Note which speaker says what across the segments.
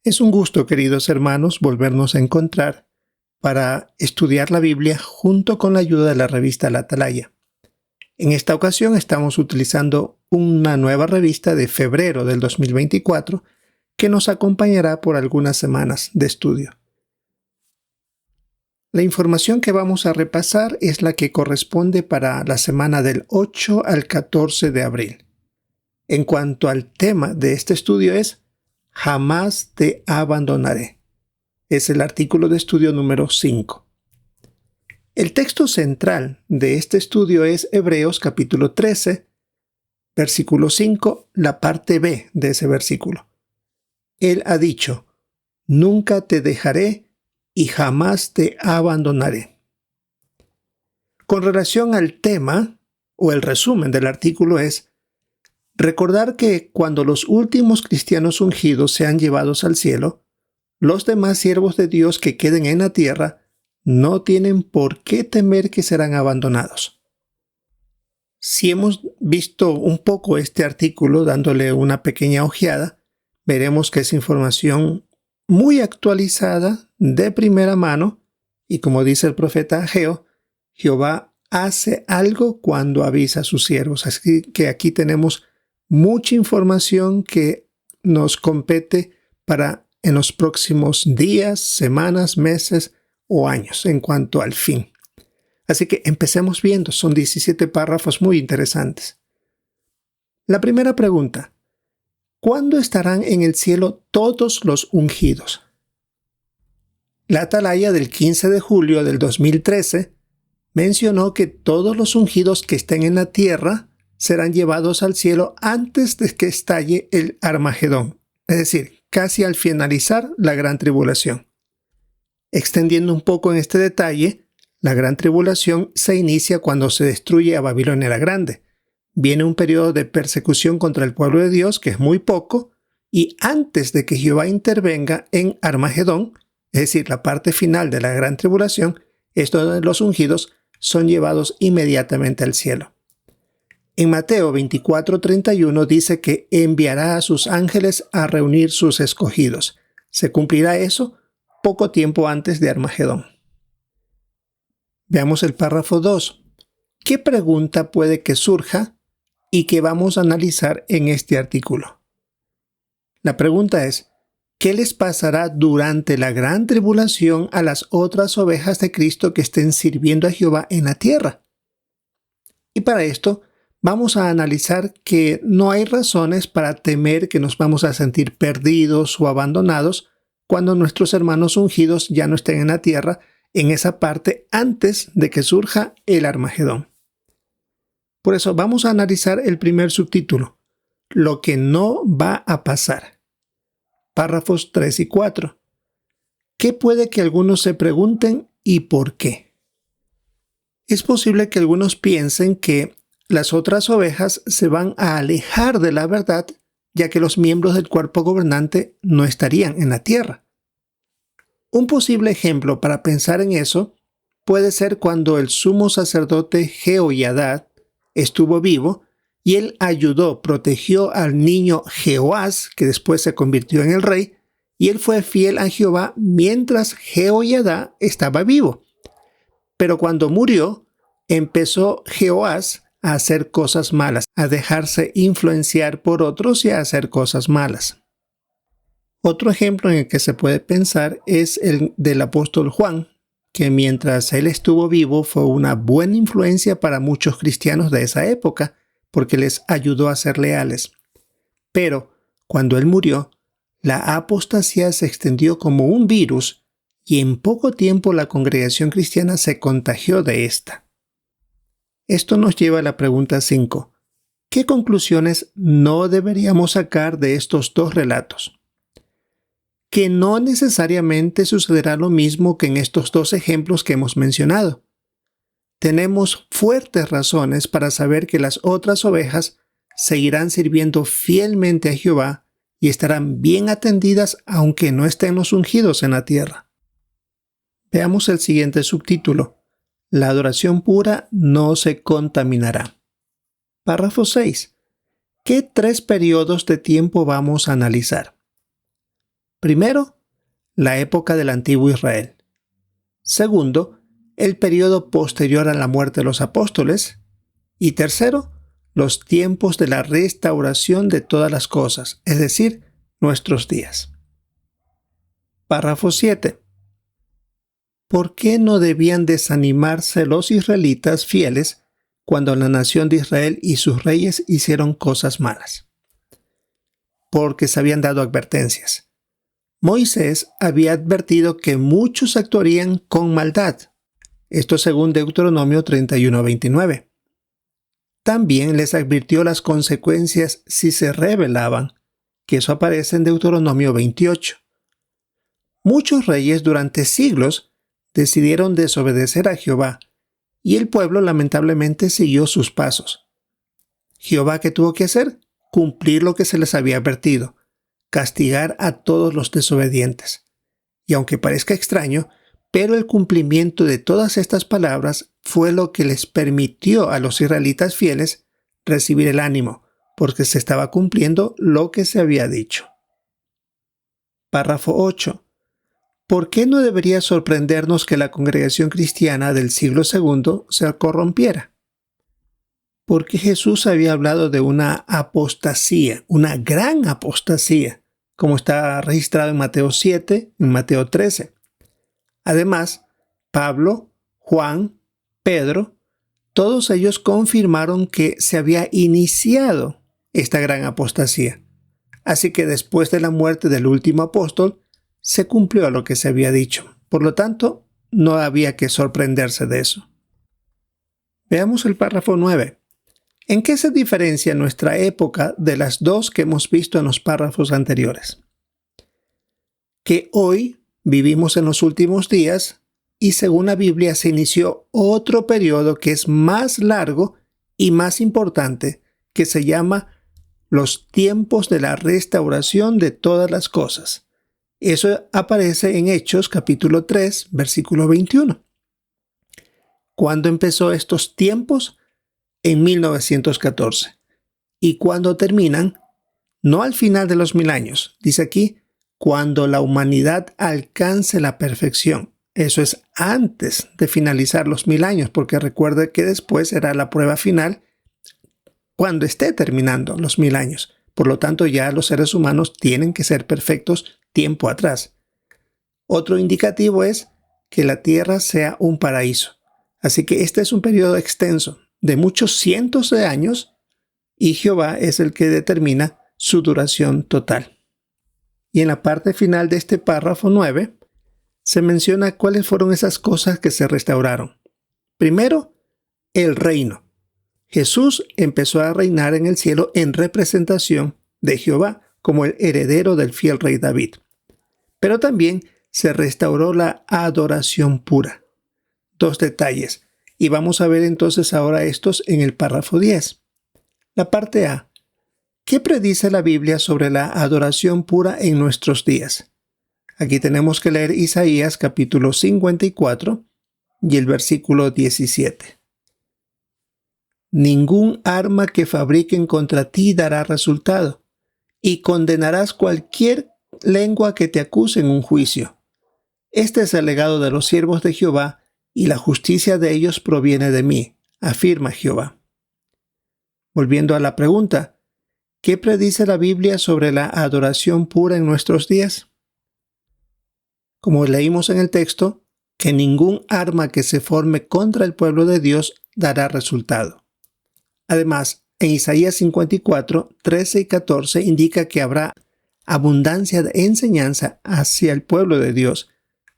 Speaker 1: Es un gusto, queridos hermanos, volvernos a encontrar para estudiar la Biblia junto con la ayuda de la revista La Atalaya. En esta ocasión estamos utilizando una nueva revista de febrero del 2024 que nos acompañará por algunas semanas de estudio. La información que vamos a repasar es la que corresponde para la semana del 8 al 14 de abril. En cuanto al tema de este estudio es Jamás te abandonaré. Es el artículo de estudio número 5. El texto central de este estudio es Hebreos capítulo 13, versículo 5, la parte B de ese versículo. Él ha dicho, nunca te dejaré y jamás te abandonaré. Con relación al tema, o el resumen del artículo es, recordar que cuando los últimos cristianos ungidos sean llevados al cielo, los demás siervos de Dios que queden en la tierra no tienen por qué temer que serán abandonados. Si hemos visto un poco este artículo dándole una pequeña ojeada, veremos que es información muy actualizada, de primera mano, y como dice el profeta Ageo, Jehová hace algo cuando avisa a sus siervos. Así que aquí tenemos mucha información que nos compete para en los próximos días, semanas, meses o años en cuanto al fin. Así que empecemos viendo, son 17 párrafos muy interesantes. La primera pregunta, ¿cuándo estarán en el cielo todos los ungidos? La Atalaya del 15 de julio del 2013 mencionó que todos los ungidos que estén en la tierra serán llevados al cielo antes de que estalle el Armagedón, es decir, casi al finalizar la gran tribulación. Extendiendo un poco en este detalle, la gran tribulación se inicia cuando se destruye a Babilonia la Grande. Viene un periodo de persecución contra el pueblo de Dios, que es muy poco, y antes de que Jehová intervenga en Armagedón, es decir, la parte final de la gran tribulación, es donde los ungidos son llevados inmediatamente al cielo. En Mateo 24:31 dice que enviará a sus ángeles a reunir sus escogidos. Se cumplirá eso poco tiempo antes de Armagedón. Veamos el párrafo 2. ¿Qué pregunta puede que surja y que vamos a analizar en este artículo? La pregunta es, ¿qué les pasará durante la gran tribulación a las otras ovejas de Cristo que estén sirviendo a Jehová en la tierra? Y para esto, vamos a analizar que no hay razones para temer que nos vamos a sentir perdidos o abandonados cuando nuestros hermanos ungidos ya no estén en la tierra en esa parte antes de que surja el Armagedón. Por eso vamos a analizar el primer subtítulo, lo que no va a pasar. Párrafos 3 y 4. ¿Qué puede que algunos se pregunten y por qué? Es posible que algunos piensen que las otras ovejas se van a alejar de la verdad, ya que los miembros del cuerpo gobernante no estarían en la tierra. Un posible ejemplo para pensar en eso puede ser cuando el sumo sacerdote Jehoiada estuvo vivo y él ayudó, protegió al niño Jehoás, que después se convirtió en el rey, y él fue fiel a Jehová mientras Jehoiada estaba vivo. Pero cuando murió, empezó Jehoás a hacer cosas malas, a dejarse influenciar por otros y a hacer cosas malas. Otro ejemplo en el que se puede pensar es el del apóstol Juan, que mientras él estuvo vivo fue una buena influencia para muchos cristianos de esa época, porque les ayudó a ser leales. Pero cuando él murió, la apostasía se extendió como un virus y en poco tiempo la congregación cristiana se contagió de esta. Esto nos lleva a la pregunta 5. ¿Qué conclusiones no deberíamos sacar de estos dos relatos? Que no necesariamente sucederá lo mismo que en estos dos ejemplos que hemos mencionado. Tenemos fuertes razones para saber que las otras ovejas seguirán sirviendo fielmente a Jehová y estarán bien atendidas aunque no estén los ungidos en la tierra. Veamos el siguiente subtítulo. La adoración pura no se contaminará. Párrafo 6. ¿Qué 3 periodos de tiempo vamos a analizar? Primero, la época del antiguo Israel. Segundo, el periodo posterior a la muerte de los apóstoles. Y tercero, los tiempos de la restauración de todas las cosas, es decir, nuestros días. Párrafo 7. ¿Por qué no debían desanimarse los israelitas fieles cuando la nación de Israel y sus reyes hicieron cosas malas? Porque se habían dado advertencias. Moisés había advertido que muchos actuarían con maldad. Esto según Deuteronomio 31:29. También les advirtió las consecuencias si se rebelaban, que eso aparece en Deuteronomio 28. Muchos reyes durante siglos decidieron desobedecer a Jehová, y el pueblo lamentablemente siguió sus pasos. Jehová, ¿qué tuvo que hacer? Cumplir lo que se les había advertido, castigar a todos los desobedientes. Y aunque parezca extraño, pero el cumplimiento de todas estas palabras fue lo que les permitió a los israelitas fieles recibir el ánimo, porque se estaba cumpliendo lo que se había dicho. Párrafo 8. ¿Por qué no debería sorprendernos que la congregación cristiana del siglo II se corrompiera? Porque Jesús había hablado de una apostasía, una gran apostasía, como está registrado en Mateo 7, en Mateo 13. Además, Pablo, Juan, Pedro, todos ellos confirmaron que se había iniciado esta gran apostasía. Así que después de la muerte del último apóstol, se cumplió lo que se había dicho. Por lo tanto, no había que sorprenderse de eso. Veamos el párrafo 9. ¿En qué se diferencia nuestra época de las dos que hemos visto en los párrafos anteriores? Que hoy vivimos en los últimos días y según la Biblia se inició otro periodo que es más largo y más importante, que se llama los tiempos de la restauración de todas las cosas. Eso aparece en Hechos capítulo 3, versículo 21. ¿Cuándo empezó estos tiempos? En 1914. ¿Y cuándo terminan? No al final de los 1000 años. Dice aquí, cuando la humanidad alcance la perfección. Eso es antes de finalizar los 1000 años, porque recuerde que después será la prueba final cuando esté terminando los 1000 años. Por lo tanto, ya los seres humanos tienen que ser perfectos tiempo atrás. Otro indicativo es que la tierra sea un paraíso. Así que este es un periodo extenso de muchos cientos de años y Jehová es el que determina su duración total. Y en la parte final de este párrafo 9 se menciona cuáles fueron esas cosas que se restauraron. Primero, el reino. Jesús empezó a reinar en el cielo en representación de Jehová como el heredero del fiel rey David. Pero también se restauró la adoración pura. Dos detalles, y vamos a ver entonces ahora estos en el párrafo 10. La parte A. ¿Qué predice la Biblia sobre la adoración pura en nuestros días? Aquí tenemos que leer Isaías capítulo 54 y el versículo 17. Ningún arma que fabriquen contra ti dará resultado, y condenarás cualquier lengua que te acuse en un juicio. Este es el legado de los siervos de Jehová, y la justicia de ellos proviene de mí, afirma Jehová. Volviendo a la pregunta, ¿qué predice la Biblia sobre la adoración pura en nuestros días? Como leímos en el texto, que ningún arma que se forme contra el pueblo de Dios dará resultado. Además, en Isaías 54, 13 y 14 indica que habrá abundancia de enseñanza hacia el pueblo de Dios.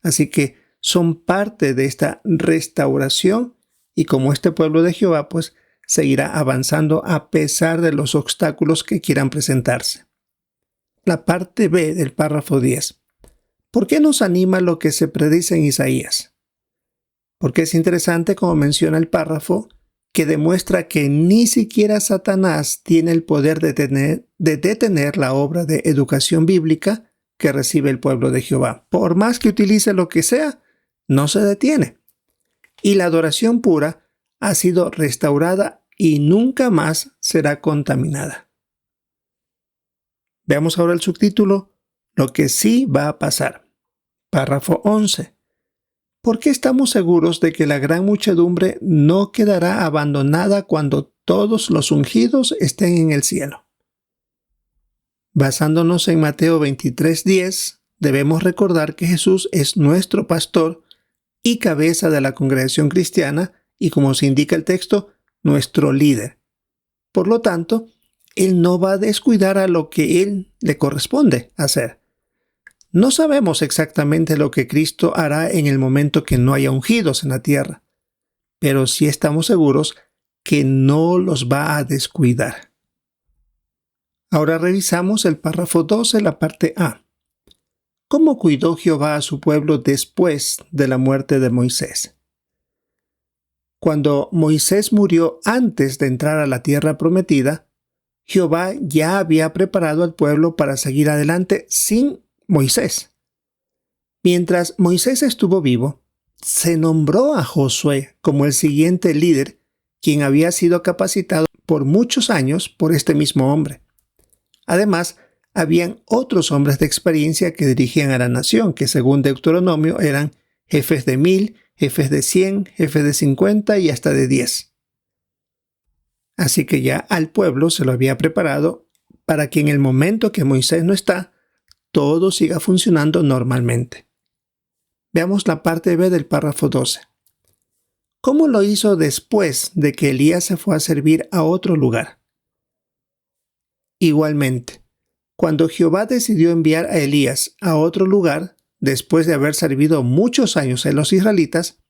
Speaker 1: Así que son parte de esta restauración y como este pueblo de Jehová, pues seguirá avanzando a pesar de los obstáculos que quieran presentarse. La parte B del párrafo 10. ¿Por qué nos anima lo que se predice en Isaías? Porque es interesante, como menciona el párrafo, que demuestra que ni siquiera Satanás tiene el poder de detener la obra de educación bíblica que recibe el pueblo de Jehová. Por más que utilice lo que sea, no se detiene. Y la adoración pura ha sido restaurada y nunca más será contaminada. Veamos ahora el subtítulo, lo que sí va a pasar. Párrafo 11. ¿Por qué estamos seguros de que la gran muchedumbre no quedará abandonada cuando todos los ungidos estén en el cielo? Basándonos en Mateo 23:10, debemos recordar que Jesús es nuestro pastor y cabeza de la congregación cristiana y, como se indica el texto, nuestro líder. Por lo tanto, Él no va a descuidar a lo que Él le corresponde hacer. No sabemos exactamente lo que Cristo hará en el momento que no haya ungidos en la tierra, pero sí estamos seguros que no los va a descuidar. Ahora revisamos el párrafo 12, la parte A. ¿Cómo cuidó Jehová a su pueblo después de la muerte de Moisés? Cuando Moisés murió antes de entrar a la tierra prometida, Jehová ya había preparado al pueblo para seguir adelante sin Moisés. Mientras Moisés estuvo vivo, se nombró a Josué como el siguiente líder, quien había sido capacitado por muchos años por este mismo hombre. Además, habían otros hombres de experiencia que dirigían a la nación, que según Deuteronomio eran jefes de 1000, jefes de 100, jefes de 50 y hasta de 10. Así que ya al pueblo se lo había preparado para que en el momento que Moisés no está, todo siga funcionando normalmente. Veamos la parte B del párrafo 12. ¿Cómo lo hizo después de que Elías se fue a servir a otro lugar? Igualmente, cuando Jehová decidió enviar a Elías a otro lugar, después de haber servido muchos años a los israelitas,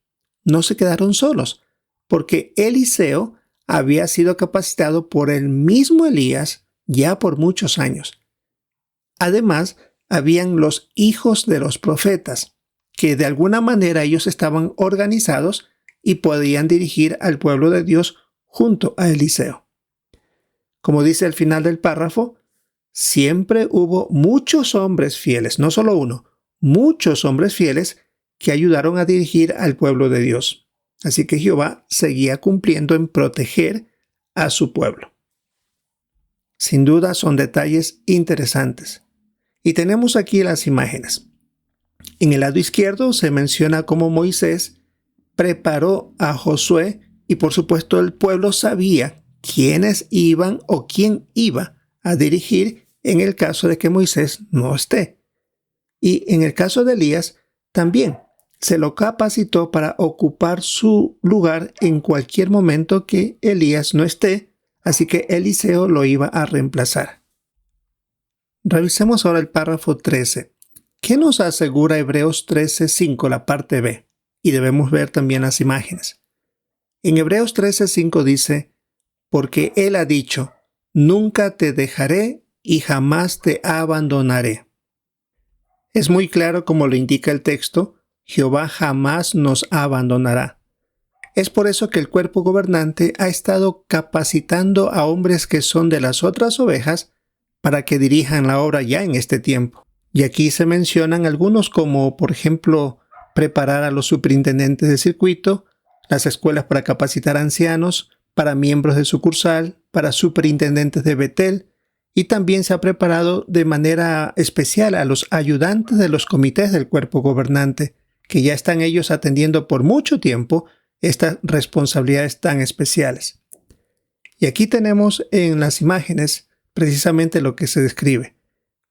Speaker 1: no se quedaron solos, porque Eliseo había sido capacitado por el mismo Elías ya por muchos años. Además, habían los hijos de los profetas, que de alguna manera ellos estaban organizados y podían dirigir al pueblo de Dios junto a Eliseo. Como dice al final del párrafo, siempre hubo muchos hombres fieles, no solo uno, muchos hombres fieles que ayudaron a dirigir al pueblo de Dios. Así que Jehová seguía cumpliendo en proteger a su pueblo. Sin duda son detalles interesantes. Y tenemos aquí las imágenes. En el lado izquierdo se menciona cómo Moisés preparó a Josué y por supuesto el pueblo sabía quiénes iban o quién iba a dirigir en el caso de que Moisés no esté. Y en el caso de Elías también se lo capacitó para ocupar su lugar en cualquier momento que Elías no esté, así que Eliseo lo iba a reemplazar. Revisemos ahora el párrafo 13. ¿Qué nos asegura Hebreos 13:5, la parte B? Y debemos ver también las imágenes. En Hebreos 13:5 dice, porque Él ha dicho, nunca te dejaré y jamás te abandonaré. Es muy claro como lo indica el texto, Jehová jamás nos abandonará. Es por eso que el cuerpo gobernante ha estado capacitando a hombres que son de las otras ovejas para que dirijan la obra ya en este tiempo. Y aquí se mencionan algunos como, por ejemplo, preparar a los superintendentes de circuito, las escuelas para capacitar ancianos, para miembros de sucursal, para superintendentes de Betel, y también se ha preparado de manera especial a los ayudantes de los comités del cuerpo gobernante, que ya están ellos atendiendo por mucho tiempo estas responsabilidades tan especiales. Y aquí tenemos en las imágenes precisamente lo que se describe,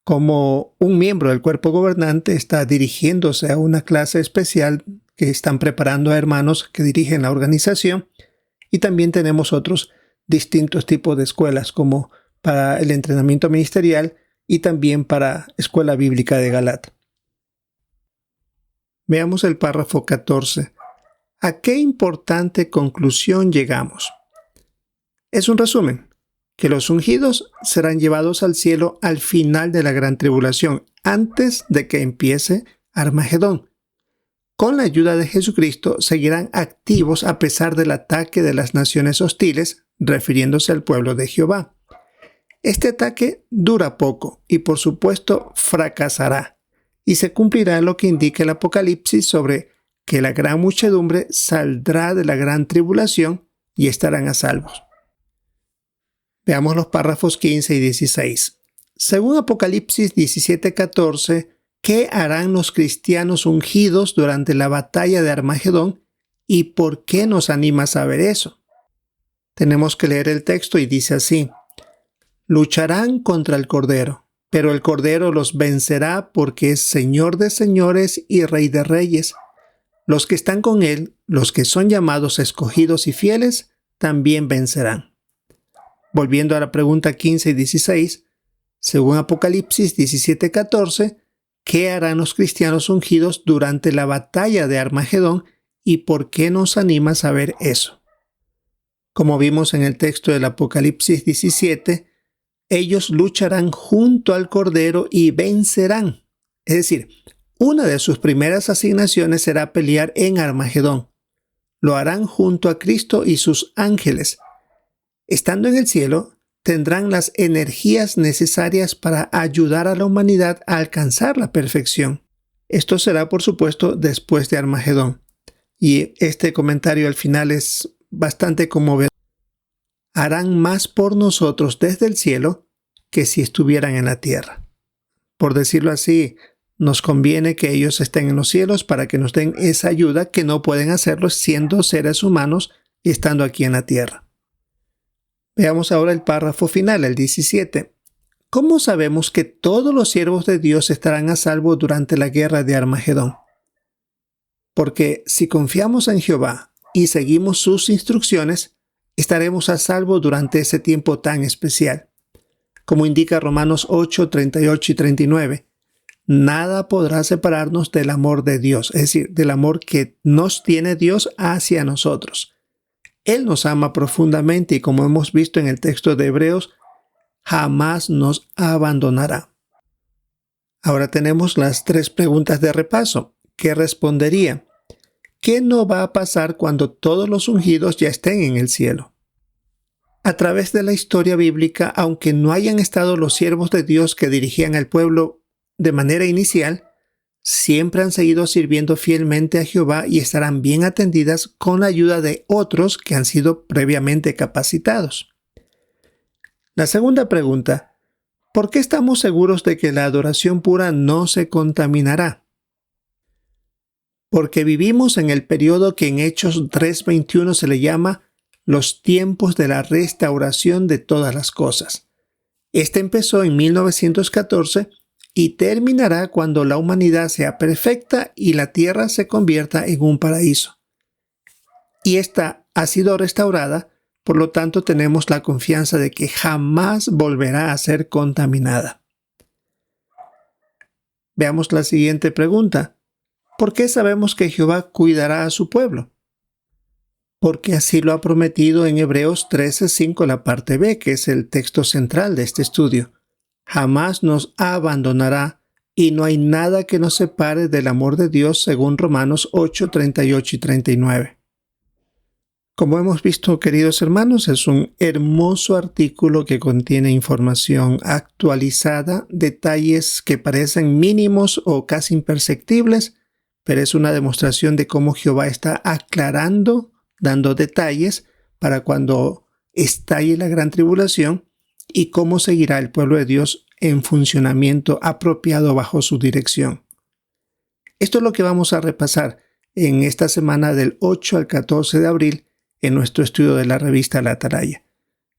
Speaker 1: como un miembro del cuerpo gobernante está dirigiéndose a una clase especial que están preparando a hermanos que dirigen la organización, y también tenemos otros distintos tipos de escuelas como para el entrenamiento ministerial y también para Escuela Bíblica de Galat. Veamos el párrafo 14. ¿A qué importante conclusión llegamos? Es un resumen, que los ungidos serán llevados al cielo al final de la gran tribulación, antes de que empiece Armagedón. Con la ayuda de Jesucristo seguirán activos a pesar del ataque de las naciones hostiles, refiriéndose al pueblo de Jehová. Este ataque dura poco y por supuesto fracasará, y se cumplirá lo que indica el Apocalipsis sobre que la gran muchedumbre saldrá de la gran tribulación y estarán a salvos. Veamos los párrafos 15 y 16. Según Apocalipsis 17:14, ¿qué harán los cristianos ungidos durante la batalla de Armagedón y por qué nos anima a saber eso? Tenemos que leer el texto y dice así: lucharán contra el Cordero, pero el Cordero los vencerá porque es Señor de señores y Rey de reyes. Los que están con él, los que son llamados escogidos y fieles, también vencerán. Volviendo a la pregunta 15 y 16, según Apocalipsis 17:14, ¿qué harán los cristianos ungidos durante la batalla de Armagedón y por qué nos anima a saber eso? Como vimos en el texto del Apocalipsis 17, ellos lucharán junto al Cordero y vencerán. Es decir, una de sus primeras asignaciones será pelear en Armagedón. Lo harán junto a Cristo y sus ángeles. Estando en el cielo, tendrán las energías necesarias para ayudar a la humanidad a alcanzar la perfección. Esto será, por supuesto, después de Armagedón. Y este comentario al final es bastante conmovedor. Harán más por nosotros desde el cielo que si estuvieran en la tierra. Por decirlo así, nos conviene que ellos estén en los cielos para que nos den esa ayuda que no pueden hacerlo siendo seres humanos y estando aquí en la tierra. Veamos ahora el párrafo final, el 17. ¿Cómo sabemos que todos los siervos de Dios estarán a salvo durante la guerra de Armagedón? Porque si confiamos en Jehová y seguimos sus instrucciones, estaremos a salvo durante ese tiempo tan especial. Como indica Romanos 8, 38 y 39, nada podrá separarnos del amor de Dios, es decir, del amor que nos tiene Dios hacia nosotros. Él nos ama profundamente y, como hemos visto en el texto de Hebreos, jamás nos abandonará. Ahora tenemos las 3 preguntas de repaso. ¿Qué respondería? ¿Qué no va a pasar cuando todos los ungidos ya estén en el cielo? A través de la historia bíblica, aunque no hayan estado los siervos de Dios que dirigían al pueblo de manera inicial, siempre han seguido sirviendo fielmente a Jehová y estarán bien atendidas con la ayuda de otros que han sido previamente capacitados. La segunda pregunta: ¿por qué estamos seguros de que la adoración pura no se contaminará? Porque vivimos en el periodo que en Hechos 3:21 se le llama los tiempos de la restauración de todas las cosas. Este empezó en 1914 y terminará cuando la humanidad sea perfecta y la tierra se convierta en un paraíso. Y esta ha sido restaurada, por lo tanto tenemos la confianza de que jamás volverá a ser contaminada. Veamos la siguiente pregunta. ¿Por qué sabemos que Jehová cuidará a su pueblo? Porque así lo ha prometido en Hebreos 13:5, la parte B, que es el texto central de este estudio. Jamás nos abandonará y no hay nada que nos separe del amor de Dios, según Romanos 8, 38 y 39. Como hemos visto, queridos hermanos, es un hermoso artículo que contiene información actualizada, detalles que parecen mínimos o casi imperceptibles, pero es una demostración de cómo Jehová está aclarando, dando detalles para cuando estalle la gran tribulación y cómo seguirá el pueblo de Dios en funcionamiento apropiado bajo su dirección. Esto es lo que vamos a repasar en esta semana del 8 al 14 de abril en nuestro estudio de la revista La Atalaya.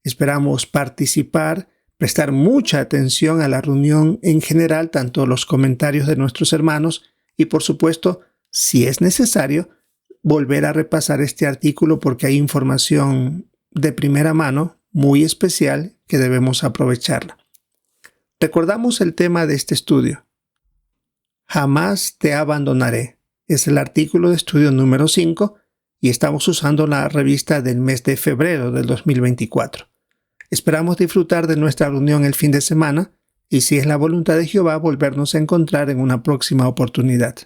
Speaker 1: Esperamos participar, prestar mucha atención a la reunión en general, tanto los comentarios de nuestros hermanos y, por supuesto, si es necesario, volver a repasar este artículo porque hay información de primera mano muy especial que debemos aprovecharla. Recordamos el tema de este estudio. Jamás te abandonaré. Es el artículo de estudio número 5 y estamos usando la revista del mes de febrero del 2024. Esperamos disfrutar de nuestra reunión el fin de semana y, si es la voluntad de Jehová, volvernos a encontrar en una próxima oportunidad.